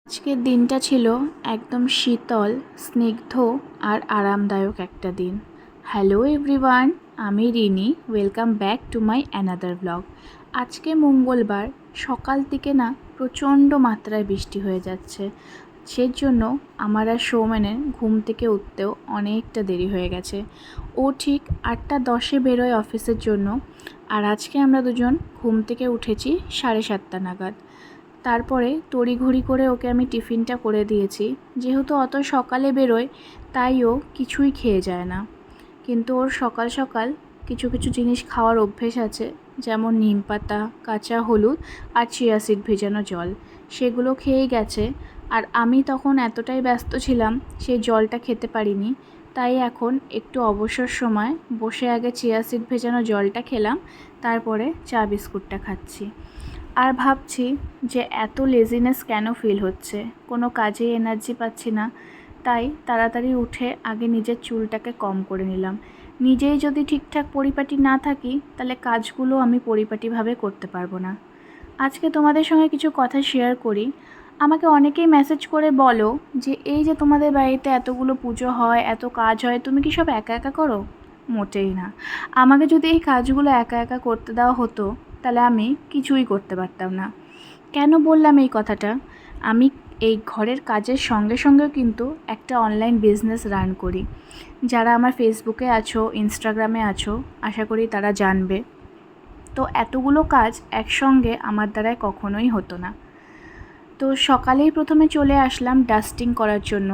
আজকের দিনটা ছিল একদম শীতল, স্নিগ্ধ আর আরামদায়ক একটা দিন। হ্যালো এভরিওয়ান, আমি Rini. Welcome back to my another blog. আজকে মঙ্গলবার সকাল থেকে না প্রচণ্ড মাত্রায় বৃষ্টি হয়ে যাচ্ছে। সেজন্য আমার আর সৌমেনের ঘুম থেকে উঠতেও অনেকটা দেরি হয়ে গেছে। ও ঠিক 8:10 বেরোয় অফিসের জন্য, আর আজকে আমরা দুজন ঘুম থেকে উঠেছি 7:30 নাগাদ। তারপরে তড়িঘড়ি করে ওকে আমি টিফিনটা করে দিয়েছি। যেহেতু অত সকালে বেরোয় তাই ও কিছুই খেয়ে যায় না, কিন্তু ওর সকাল সকাল কিছু কিছু জিনিস খাওয়ার অভ্যেস আছে, যেমন নিম পাতা, কাঁচা হলুদ আর চিয়া সিড ভেজানো জল। সেগুলো খেয়েই গেছে। আর আমি তখন এতটাই ব্যস্ত ছিলাম সেই জলটা খেতে পারিনি। তাই এখন একটু অবসর সময় বসে আগে চিয়া সিড ভেজানো জলটা খেলাম, তারপরে চা বিস্কুটটা খাচ্ছি। আর ভাবছি যে এত লেজিনেস কেন ফিল হচ্ছে, কোনো কাজেই এনার্জি পাচ্ছি না। তাই তাড়াতাড়ি উঠে আগে নিজের চুলটাকে কম করে নিলাম। নিজেই যদি ঠিকঠাক পরিপাটি না থাকি তাহলে কাজগুলো আমি পরিপাটিভাবে করতে পারবো না। আজকে তোমাদের সঙ্গে কিছু কথা শেয়ার করি। আমাকে অনেকেই মেসেজ করে বলো যে এই যে তোমাদের বাড়িতে এতগুলো পুজো হয়, এত কাজ হয়, তুমি কি সব একা একা করো? মোটেই না। আমাকে যদি এই কাজগুলো একা একা করতে দেওয়া হতো তাহলে আমি কিছুই করতে পারতাম না। কেন বললাম এই কথাটা? আমি এই ঘরের কাজের সঙ্গে সঙ্গেও কিন্তু একটা অনলাইন বিজনেস রান করি। যারা আমার ফেসবুকে আছো, ইনস্টাগ্রামে আছো, আশা করি তারা জানবে। তো এতগুলো কাজ একসঙ্গে আমার দ্বারায় কখনোই হতো না। তো সকালেই প্রথমে চলে আসলাম ডাস্টিং করার জন্য।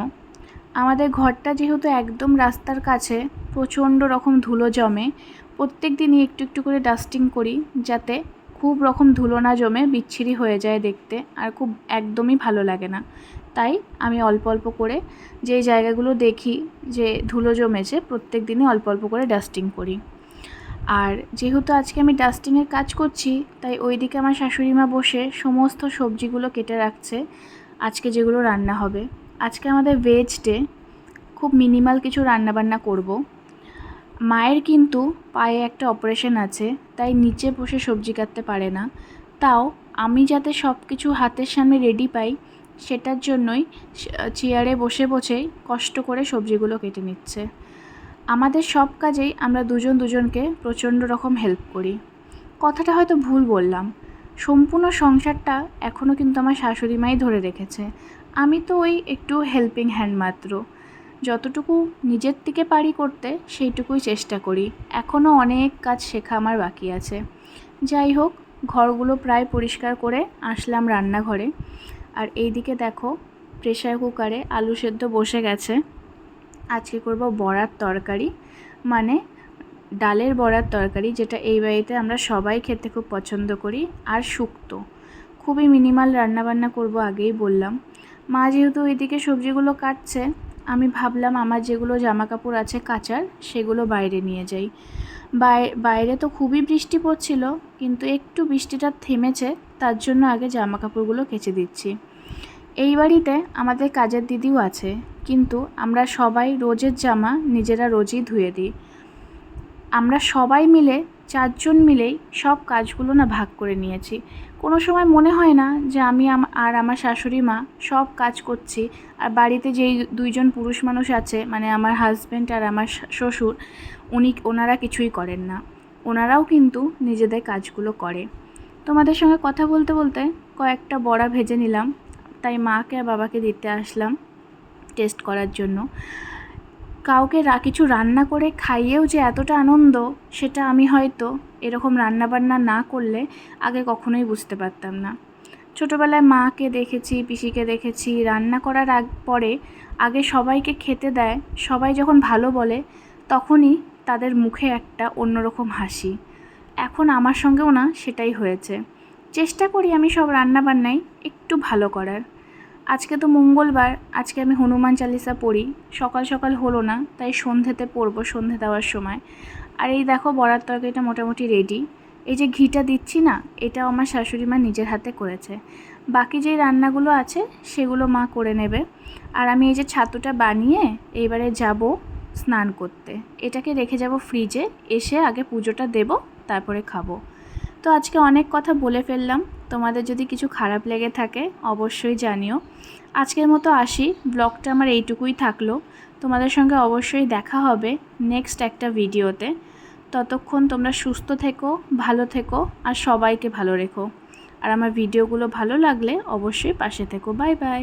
আমাদের ঘরটা যেহেতু একদম রাস্তার কাছে, প্রচণ্ড রকম ধুলো জমে। প্রত্যেক দিনই একটু একটু করে ডাস্টিং করি, যাতে খুব রকম ধুলো না জমে বিচ্ছিরি হয়ে যায় দেখতে, আর খুব একদমই ভালো লাগে না। তাই আমি অল্প অল্প করে যেই জায়গাগুলো দেখি যে ধুলো জমেছে, প্রত্যেক দিনই অল্প অল্প করে ডাস্টিং করি। আর যেহেতু আজকে আমি ডাস্টিংয়ের কাজ করছি, তাই ওইদিকে আমার শাশুড়ি মা বসে সমস্ত সবজিগুলো কেটে রাখছে আজকে যেগুলো রান্না হবে। আজকে আমাদের ভেজ ডে, খুব মিনিমাল কিছু রান্নাবান্না করব। মায়ের কিন্তু পায়ে একটা অপারেশন আছে, তাই নিচে বসে সবজি কাটতে পারে না। তাও আমি যাতে সব কিছু হাতের সামনে রেডি পাই, সেটার জন্যই চেয়ারে বসে বসেই কষ্ট করে সবজিগুলো কেটে নিচ্ছে। আমাদের সব কাজেই আমরা দুজন দুজনকে প্রচণ্ড রকম হেল্প করি। কথাটা হয়তো ভুল বললাম, সম্পূর্ণ সংসারটা এখনও কিন্তু আমার শাশুড়ি মাই ধরে রেখেছে। আমি তো ওই একটু হেল্পিং হ্যান্ড মাত্র। যতটুকু নিজের থেকে পারি করতে সেইটুকুই চেষ্টা করি। এখনও অনেক কাজ শেখা আমার বাকি আছে। যাই হোক, ঘরগুলো প্রায় পরিষ্কার করে আসলাম রান্নাঘরে। আর এইদিকে দেখো, প্রেসার কুকারে আলু সেদ্ধ বসে গেছে। আজকে করব বড়ার তরকারি, মানে ডালের বড়ার তরকারি, যেটা এই বাড়িতে আমরা সবাই খেতে খুব পছন্দ করি। আর শুক্তো, খুবই মিনিমাল রান্নাবান্না করব, আগেই বললাম। মা যেহেতু ওইদিকে সবজিগুলো কাটছে, আমি ভাবলাম আমার যেগুলো জামা কাপড় আছে কাচার, সেগুলো বাইরে নিয়ে যাই। বাইরে তো খুবই বৃষ্টি পড়ছিল, কিন্তু একটু বৃষ্টিটা থেমেছে, তার জন্য আগে জামা কাপড়গুলো কেচে দিচ্ছি। এই বাড়িতে আমাদের কাজের দিদিও আছে, কিন্তু আমরা সবাই রোজের জামা নিজেরা রোজই ধুয়ে দিই। আমরা সবাই মিলে, 4জন মিলেই সব কাজগুলো না ভাগ করে নিয়েছি। কোনো সময় মনে হয় না যে আমি আর আমার শাশুড়ি মা সব কাজ করছি, আর বাড়িতে যেই 2জন পুরুষ মানুষ আছে, মানে আমার হাজব্যান্ড আর আমার শ্বশুর, ওনারা কিছুই করেন না। ওনারাও কিন্তু নিজেদের কাজগুলো করে। তোমাদের সঙ্গে কথা বলতে বলতে কয়েকটা বড়া ভেজে নিলাম, তাই মাকে আর বাবাকে দিতে আসলাম টেস্ট করার জন্য। কাউকে কিছু রান্না করে খাইয়েও যে এতটা আনন্দ, সেটা আমি হয়তো এরকম রান্নাবান্না না করলে আগে কখনোই বুঝতে পারতাম না। ছোটোবেলায় মাকে দেখেছি, পিসিকে দেখেছি, রান্না করার পরে আগে সবাইকে খেতে দেয়, সবাই যখন ভালো বলে তখনই তাদের মুখে একটা অন্যরকম হাসি। এখন আমার সঙ্গেও না সেটাই হয়েছে। চেষ্টা করি আমি সব রান্নাবান্নাই একটু ভালো করার। আজকে তো মঙ্গলবার, আজকে আমি হনুমান চালিসা পড়ি। সকাল সকাল হলো না, তাই সন্ধ্যেতে পড়বো, সন্ধ্যে দেওয়ার সময়। আর এই দেখো, বড়ার তরকারিটা মোটামুটি রেডি। এই যে ঘিটা দিচ্ছি না, এটাও আমার শাশুড়ি মা নিজের হাতে করেছে। বাকি যেই রান্নাগুলো আছে সেগুলো মা করে নেবে। আর আমি এই যে ছাতুটা বানিয়ে এইবারে যাব স্নান করতে। এটাকে রেখে যাব ফ্রিজে, এসে আগে পুজোটা দেব, তারপরে খাবো। তো আজকে অনেক কথা বলে ফেললাম। তোমাদের যদি কিছু খারাপ লেগে থাকে অবশ্যই জানিও। আজকের মতো আসি, ব্লগটা আমার এইটুকুই থাকলো। তোমাদের সঙ্গে অবশ্যই দেখা হবে নেক্সট একটা ভিডিওতে। ততক্ষণ তোমরা সুস্থ থেকো, ভালো থেকো আর সবাইকে ভালো রেখো। আর আমার ভিডিওগুলো ভালো লাগলে অবশ্যই পাশে থেকো। Bye bye.